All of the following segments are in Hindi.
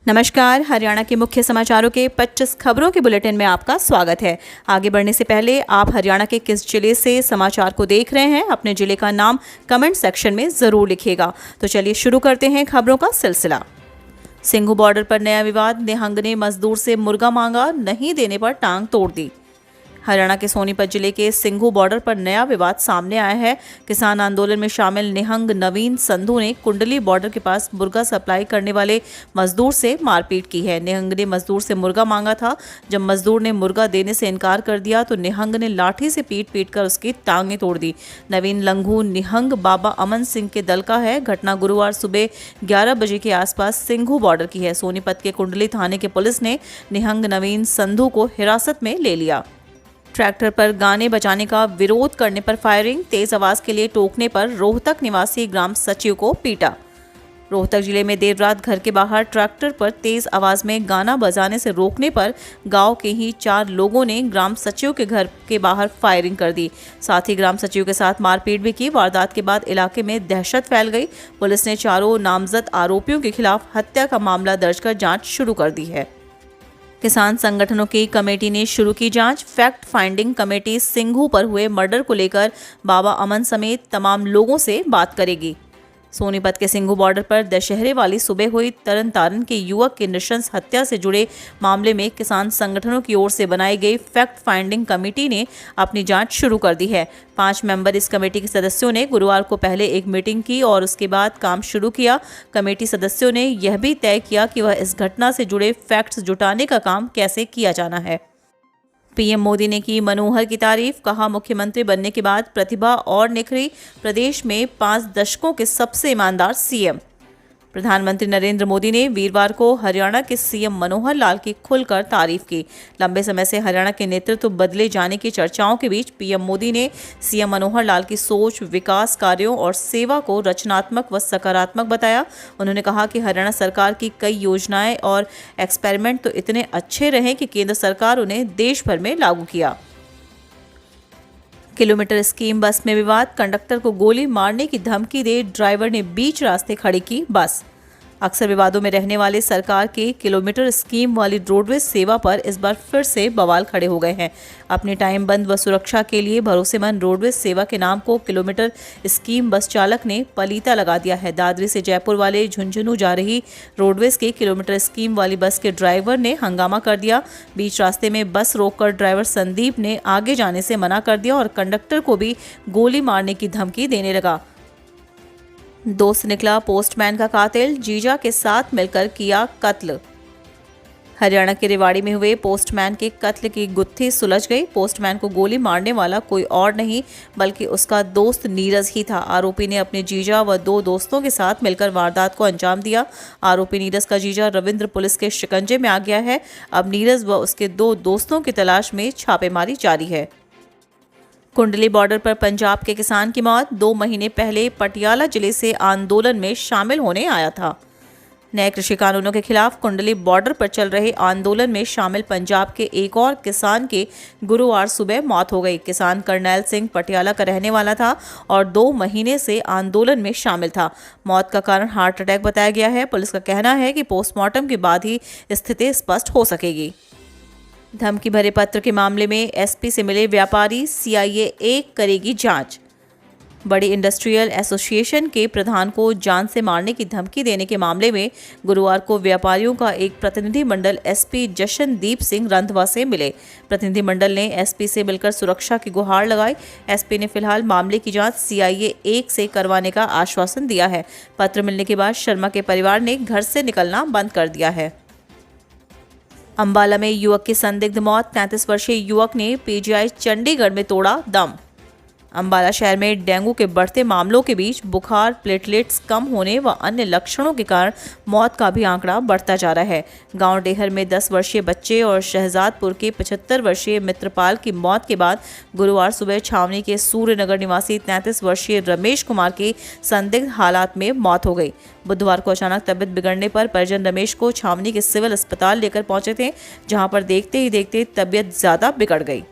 नमस्कार। हरियाणा के मुख्य समाचारों के 25 खबरों के बुलेटिन में आपका स्वागत है। आगे बढ़ने से पहले आप हरियाणा के किस जिले से समाचार को देख रहे हैं, अपने जिले का नाम कमेंट सेक्शन में जरूर लिखिएगा। तो चलिए शुरू करते हैं खबरों का सिलसिला। सिंघू बॉर्डर पर नया विवाद, निहंग ने मजदूर से मुर्गा मांगा, नहीं देने पर टांग तोड़ दी। हरियाणा के सोनीपत जिले के सिंघू बॉर्डर पर नया विवाद सामने आया है। किसान आंदोलन में शामिल निहंग नवीन संधू ने कुंडली बॉर्डर के पास मुर्गा सप्लाई करने वाले मजदूर से मारपीट की है। निहंग ने मजदूर से मुर्गा मांगा था। जब मजदूर ने मुर्गा देने से इनकार कर दिया तो निहंग ने लाठी से पीट कर उसकी टांगें तोड़ दी। नवीन लंघू निहंग बाबा अमन सिंह के दल का है। घटना गुरुवार सुबह 11 बजे के आसपास सिंघू बॉर्डर की है। सोनीपत के कुंडली थाने के पुलिस ने निहंग नवीन संधू को हिरासत में ले लिया। ट्रैक्टर पर गाने बजाने का विरोध करने पर फायरिंग, तेज आवाज के लिए टोकने पर रोहतक निवासी ग्राम सचिव को पीटा। रोहतक जिले में देर रात घर के बाहर ट्रैक्टर पर तेज आवाज में गाना बजाने से रोकने पर गांव के ही 4 लोगों ने ग्राम सचिव के घर के बाहर फायरिंग कर दी। साथ ही ग्राम सचिव के साथ मारपीट भी की। वारदात के बाद इलाके में दहशत फैल गई। पुलिस ने चारों नामजद आरोपियों के खिलाफ हत्या का मामला दर्ज कर जांच शुरू कर दी है। किसान संगठनों की कमेटी ने शुरू की जांच। फैक्ट फाइंडिंग कमेटी सिंघू पर हुए मर्डर को लेकर बाबा अमन समेत तमाम लोगों से बात करेगी। सोनीपत के सिंघू बॉर्डर पर दशहरे वाली सुबह हुई तरन तारण के युवक की नृशंस हत्या से जुड़े मामले में किसान संगठनों की ओर से बनाई गई फैक्ट फाइंडिंग कमेटी ने अपनी जांच शुरू कर दी है। 5 मेंबर इस कमेटी के सदस्यों ने गुरुवार को पहले एक मीटिंग की और उसके बाद काम शुरू किया। कमेटी सदस्यों ने यह भी तय किया कि वह इस घटना से जुड़े फैक्ट्स जुटाने का काम कैसे किया जाना है। पीएम मोदी ने की मनोहर की तारीफ, कहा मुख्यमंत्री बनने के बाद प्रतिभा और निखरी, प्रदेश में 5 दशकों के सबसे ईमानदार सीएम। प्रधानमंत्री नरेंद्र मोदी ने वीरवार को हरियाणा के सीएम मनोहर लाल की खुलकर तारीफ की। लंबे समय से हरियाणा के नेतृत्व बदले जाने की चर्चाओं के बीच पीएम मोदी ने सीएम मनोहर लाल की सोच, विकास कार्यों और सेवा को रचनात्मक व सकारात्मक बताया। उन्होंने कहा कि हरियाणा सरकार की कई योजनाएं और एक्सपेरिमेंट तो इतने अच्छे रहे कि केंद्र सरकार उन्हें देश भर में लागू किया। किलोमीटर स्कीम बस में विवाद, कंडक्टर को गोली मारने की धमकी दे ड्राइवर ने बीच रास्ते खड़ी की बस। अक्सर विवादों में रहने वाले सरकार के किलोमीटर स्कीम वाली रोडवेज सेवा पर इस बार फिर से बवाल खड़े हो गए हैं। अपने टाइम बंद व सुरक्षा के लिए भरोसेमंद रोडवेज सेवा के नाम को किलोमीटर स्कीम बस चालक ने पलीता लगा दिया है। दादरी से जयपुर वाले झुंझुनू जा रही रोडवेज के किलोमीटर स्कीम वाली बस के ड्राइवर ने हंगामा कर दिया। बीच रास्ते में बस रोककर ड्राइवर संदीप ने आगे जाने से मना कर दिया और कंडक्टर को भी गोली मारने की धमकी देने लगा। दोस्त निकला पोस्टमैन का कातिल, जीजा के साथ मिलकर किया कत्ल। हरियाणा के रेवाड़ी में हुए पोस्टमैन के कत्ल की गुत्थी सुलझ गई। पोस्टमैन को गोली मारने वाला कोई और नहीं बल्कि उसका दोस्त नीरज ही था। आरोपी ने अपने जीजा व 2 दोस्तों के साथ मिलकर वारदात को अंजाम दिया। आरोपी नीरज का जीजा रविंद्र पुलिस के शिकंजे में आ गया है। अब नीरज व उसके 2 दोस्तों की तलाश में छापेमारी जारी है। कुंडली बॉर्डर पर पंजाब के किसान की मौत, 2 महीने पहले पटियाला जिले से आंदोलन में शामिल होने आया था। नए कृषि कानूनों के खिलाफ कुंडली बॉर्डर पर चल रहे आंदोलन में शामिल पंजाब के एक और किसान की गुरुवार सुबह मौत हो गई। किसान करनैल सिंह पटियाला का रहने वाला था और 2 महीने से आंदोलन में शामिल था। मौत का कारण हार्ट अटैक बताया गया है। पुलिस का कहना है कि पोस्टमार्टम के बाद ही स्थिति स्पष्ट हो सकेगी। धमकी भरे पत्र के मामले में एसपी से मिले व्यापारी, सीआईए 1 करेगी जांच। बड़ी इंडस्ट्रियल एसोसिएशन के प्रधान को जान से मारने की धमकी देने के मामले में गुरुवार को व्यापारियों का एक प्रतिनिधिमंडल एसपी जशनदीप सिंह रंधवा से मिले। प्रतिनिधिमंडल ने एसपी से मिलकर सुरक्षा की गुहार लगाई। एसपी ने फिलहाल मामले की जांच सीआईए 1 से करवाने का आश्वासन दिया है। पत्र मिलने के बाद शर्मा के परिवार ने घर से निकलना बंद कर दिया है। अंबाला में युवक की संदिग्ध मौत, 33 वर्षीय युवक ने पीजीआई चंडीगढ़ में तोड़ा दम। अंबाला शहर में डेंगू के बढ़ते मामलों के बीच बुखार, प्लेटलेट्स कम होने व अन्य लक्षणों के कारण मौत का भी आंकड़ा बढ़ता जा रहा है। गांव डेहर में 10 वर्षीय बच्चे और शहजादपुर के 75 वर्षीय मित्रपाल की मौत के बाद गुरुवार सुबह छावनी के सूर्यनगर निवासी 33 वर्षीय रमेश कुमार की संदिग्ध हालात में मौत हो गई। बुधवार को अचानक तबियत बिगड़ने पर परिजन रमेश को छावनी के सिविल अस्पताल लेकर पहुंचे थे, जहां पर देखते ही देखते तबियत ज्यादा बिगड़ गई।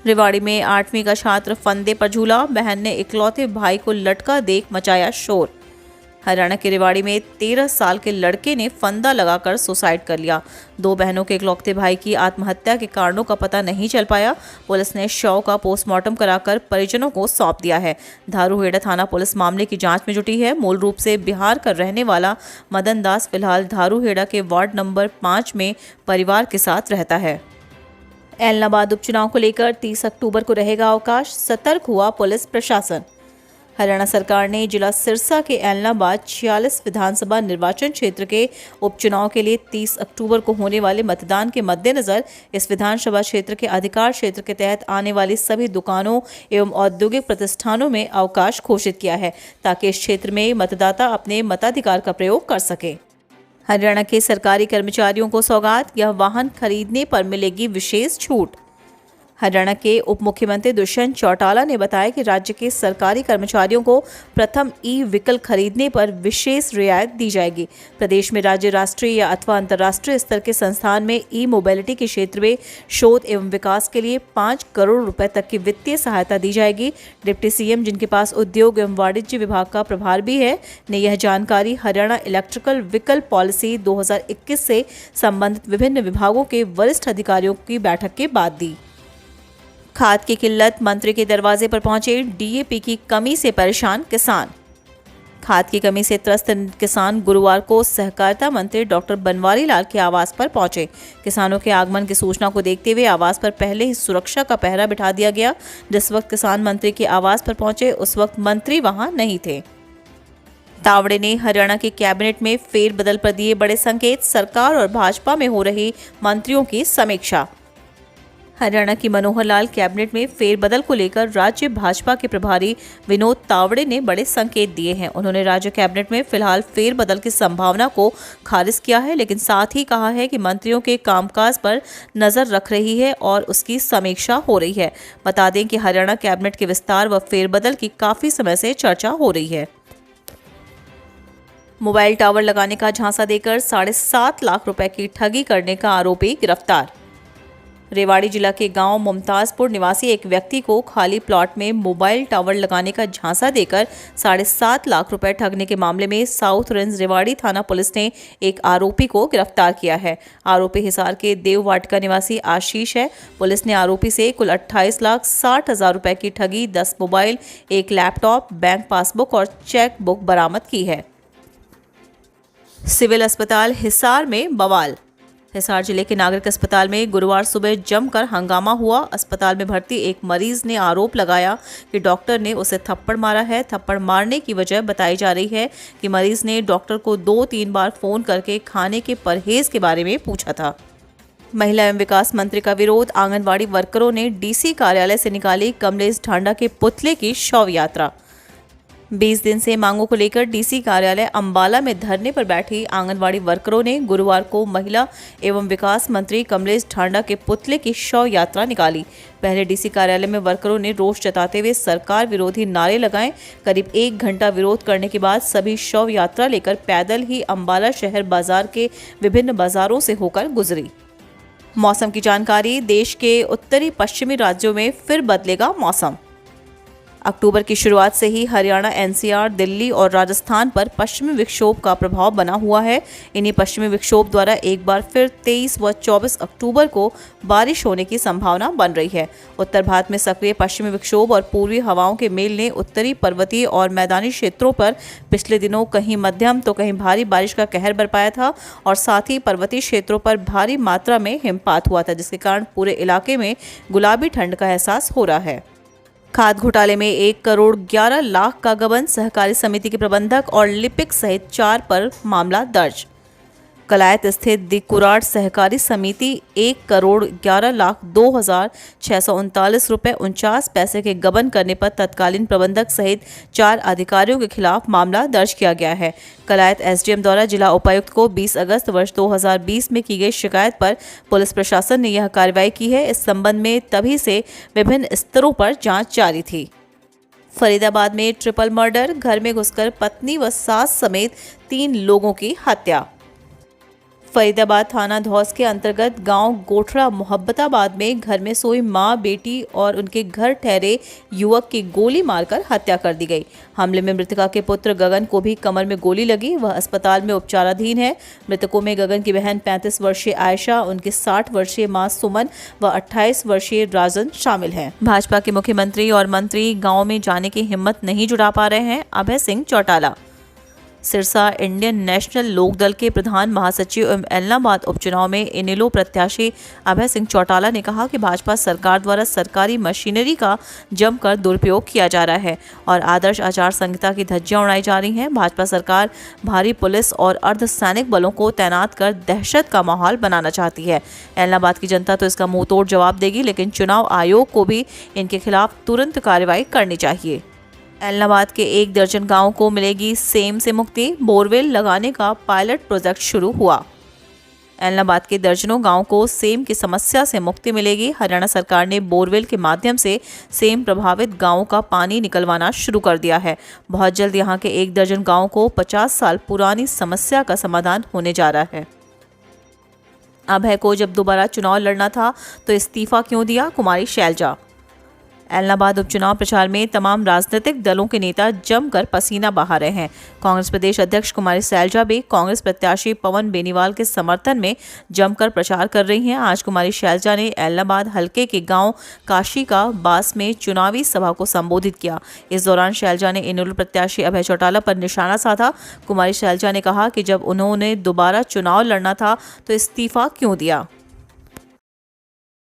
रेवाड़ी में 8वीं का छात्र फंदे पर झूला, बहन ने इकलौते भाई को लटका देख मचाया शोर। हरियाणा के रेवाड़ी में 13 साल के लड़के ने फंदा लगाकर सुसाइड कर लिया। 2 बहनों के इकलौते भाई की आत्महत्या के कारणों का पता नहीं चल पाया। पुलिस ने शव का पोस्टमार्टम कराकर परिजनों को सौंप दिया है। धारूहेड़ा थाना पुलिस मामले की जांच में जुटी है। मूल रूप से बिहार का रहने वाला मदन दास फिलहाल धारूहेड़ा के वार्ड नंबर 5 में परिवार के साथ रहता है। ऐलनाबाद उपचुनाव को लेकर 30 अक्टूबर को रहेगा अवकाश, सतर्क हुआ पुलिस प्रशासन। हरियाणा सरकार ने जिला सिरसा के ऐलनाबाद 46 विधानसभा निर्वाचन क्षेत्र के उपचुनाव के लिए 30 अक्टूबर को होने वाले मतदान के मद्देनजर इस विधानसभा क्षेत्र के अधिकार क्षेत्र के तहत आने वाली सभी दुकानों एवं औद्योगिक प्रतिष्ठानों में अवकाश घोषित किया है, ताकि इस क्षेत्र में मतदाता अपने मताधिकार का प्रयोग कर सके। हरियाणा के सरकारी कर्मचारियों को सौगात, यह वाहन खरीदने पर मिलेगी विशेष छूट। हरियाणा के उप मुख्यमंत्री दुष्यंत चौटाला ने बताया कि राज्य के सरकारी कर्मचारियों को प्रथम ई व्हीकल खरीदने पर विशेष रियायत दी जाएगी। प्रदेश में राज्य, राष्ट्रीय या अथवा अंतर्राष्ट्रीय स्तर के संस्थान में ई मोबिलिटी के क्षेत्र में शोध एवं विकास के लिए 5 करोड़ रुपए तक की वित्तीय सहायता दी जाएगी। डिप्टी सीएम, जिनके पास उद्योग एवं वाणिज्य विभाग का प्रभार भी है, ने यह जानकारी हरियाणा इलेक्ट्रिकल व्हीकल पॉलिसी 2021 से संबंधित विभिन्न विभागों के वरिष्ठ अधिकारियों की बैठक के बाद दी। खाद की किल्लत, मंत्री के दरवाजे पर पहुंचे डीएपी की कमी से परेशान किसान। खाद की कमी से त्रस्त किसान गुरुवार को सहकारिता मंत्री डॉक्टर बनवारी लाल के आवास पर पहुंचे। किसानों के आगमन की सूचना को देखते हुए आवास पर पहले ही सुरक्षा का पहरा बिठा दिया गया। जिस वक्त किसान मंत्री के आवास पर पहुंचे उस वक्त मंत्री वहां नहीं थे। तावड़े ने हरियाणा की कैबिनेट में फेरबदल पर दिए बड़े संकेत, सरकार और भाजपा में हो रही मंत्रियों की समीक्षा। हरियाणा की मनोहर लाल कैबिनेट में फेरबदल को लेकर राज्य भाजपा के प्रभारी विनोद तावड़े ने बड़े संकेत दिए हैं। उन्होंने राज्य कैबिनेट में फिलहाल फेरबदल की संभावना को खारिज किया है, लेकिन साथ ही कहा है कि मंत्रियों के कामकाज पर नजर रख रही है और उसकी समीक्षा हो रही है। बता दें कि हरियाणा कैबिनेट के विस्तार व फेरबदल की काफी समय से चर्चा हो रही है। मोबाइल टावर लगाने का झांसा देकर 7.5 लाख रुपए की ठगी करने का आरोपी गिरफ्तार। रेवाड़ी जिला के गांव मुमताजपुर निवासी एक व्यक्ति को खाली प्लॉट में मोबाइल टावर लगाने का झांसा देकर 7.5 लाख रुपए ठगने के मामले में साउथ रेंज रेवाड़ी थाना पुलिस ने एक आरोपी को गिरफ्तार किया है। आरोपी हिसार के देववाटिका निवासी आशीष है। पुलिस ने आरोपी से कुल 28,60,000 रुपए की ठगी, 10 मोबाइल, 1 लैपटॉप, बैंक पासबुक और चेक बुक बरामद की है। सिविल अस्पताल हिसार में बवाल। हिसार जिले के नागरिक अस्पताल में गुरुवार सुबह जमकर हंगामा हुआ। अस्पताल में भर्ती एक मरीज ने आरोप लगाया कि डॉक्टर ने उसे थप्पड़ मारा है। थप्पड़ मारने की वजह बताई जा रही है कि मरीज ने डॉक्टर को 2-3 बार फोन करके खाने के परहेज के बारे में पूछा था। महिला एवं विकास मंत्री का विरोध, आंगनबाड़ी वर्करों ने डीसी कार्यालय से निकाली कमलेश ढांडा के पुतले की शव यात्रा। 20 दिन से मांगों को लेकर डीसी कार्यालय अंबाला में धरने पर बैठी आंगनवाड़ी वर्करों ने गुरुवार को महिला एवं विकास मंत्री कमलेश ढांडा के पुतले की शव यात्रा निकाली। पहले डीसी कार्यालय में वर्करों ने रोष जताते हुए सरकार विरोधी नारे लगाए। करीब 1 घंटा विरोध करने के बाद सभी शव यात्रा लेकर पैदल ही अंबाला शहर बाजार के विभिन्न बाजारों से होकर गुजरी। मौसम की जानकारी, देश के उत्तरी पश्चिमी राज्यों में फिर बदलेगा मौसम। अक्टूबर की शुरुआत से ही हरियाणा, एनसीआर, दिल्ली और राजस्थान पर पश्चिमी विक्षोभ का प्रभाव बना हुआ है। इन्हीं पश्चिमी विक्षोभ द्वारा एक बार फिर 23 व 24 अक्टूबर को बारिश होने की संभावना बन रही है। उत्तर भारत में सक्रिय पश्चिमी विक्षोभ और पूर्वी हवाओं के मेल ने उत्तरी पर्वतीय और मैदानी क्षेत्रों पर पिछले दिनों कहीं मध्यम तो कहीं भारी बारिश का कहर बरपाया था और साथ ही पर्वतीय क्षेत्रों पर भारी मात्रा में हिमपात हुआ था, जिसके कारण पूरे इलाके में गुलाबी ठंड का एहसास हो रहा है। खाद घोटाले में 1 करोड़ 11 लाख का गबन, सहकारी समिति के प्रबंधक और लिपिक सहित 4 पर मामला दर्ज। कलायत स्थित दी कुराड़ सहकारी समिति 1 करोड़ 11 लाख 2,639 रुपये 49 पैसे के गबन करने पर तत्कालीन प्रबंधक सहित 4 अधिकारियों के खिलाफ मामला दर्ज किया गया है। कलायत एसडीएम द्वारा जिला उपायुक्त को 20 अगस्त वर्ष 2020 में की गई शिकायत पर पुलिस प्रशासन ने यह कार्रवाई की है। इस संबंध में तभी से विभिन्न स्तरों पर जांच जारी थी। फरीदाबाद में ट्रिपल मर्डर, घर में घुसकर पत्नी व सास समेत 3 लोगों की हत्या। फरीदाबाद थाना धौस के अंतर्गत गांव गोठरा मोहब्बताबाद में घर में सोई मां, बेटी और उनके घर ठहरे युवक की गोली मारकर हत्या कर दी गई। हमले में मृतका के पुत्र गगन को भी कमर में गोली लगी। वह अस्पताल में उपचाराधीन है। मृतकों में गगन की बहन 35 वर्षीय आयशा, उनकी 60 वर्षीय मां सुमन व 28 वर्षीय राजन शामिल हैं। भाजपा के मुख्यमंत्री और मंत्री गाँव में जाने की हिम्मत नहीं जुटा पा रहे हैं। अभय सिंह चौटाला। सिरसा इंडियन नेशनल लोकदल के प्रधान महासचिव एवं एलनाबाद उपचुनाव में इनेलो प्रत्याशी अभय सिंह चौटाला ने कहा कि भाजपा सरकार द्वारा सरकारी मशीनरी का जमकर दुरुपयोग किया जा रहा है और आदर्श आचार संहिता की धज्जियां उड़ाई जा रही हैं। भाजपा सरकार भारी पुलिस और अर्धसैनिक बलों को तैनात कर दहशत का माहौल बनाना चाहती है। एलनाबाद की जनता तो इसका मुंहतोड़ जवाब देगी, लेकिन चुनाव आयोग को भी इनके खिलाफ तुरंत कार्रवाई करनी चाहिए। एलनाबाद के 1 दर्जन गांवों को मिलेगी सेम से मुक्ति। बोरवेल लगाने का पायलट प्रोजेक्ट शुरू हुआ। एलनाबाद के दर्जनों गांवों को सेम की समस्या से मुक्ति मिलेगी। हरियाणा सरकार ने बोरवेल के माध्यम से सेम प्रभावित गांवों का पानी निकलवाना शुरू कर दिया है। बहुत जल्द यहां के 1 दर्जन गांवों को 50 साल पुरानी समस्या का समाधान होने जा रहा है। अभय को जब दोबारा चुनाव लड़ना था तो इस्तीफा क्यों दिया? कुमारी शैलजा। एलनाबाद उपचुनाव प्रचार में तमाम राजनीतिक दलों के नेता जमकर पसीना बहा रहे हैं। कांग्रेस प्रदेश अध्यक्ष कुमारी शैलजा भी कांग्रेस प्रत्याशी पवन बेनीवाल के समर्थन में जमकर प्रचार कर रही हैं। आज कुमारी शैलजा ने एलनाबाद हलके के गांव काशी का बास में चुनावी सभा को संबोधित किया। इस दौरान शैलजा ने इनेलो प्रत्याशी अभय चौटाला पर निशाना साधा। कुमारी शैलजा ने कहा कि जब उन्होंने दोबारा चुनाव लड़ना था तो इस्तीफा क्यों दिया।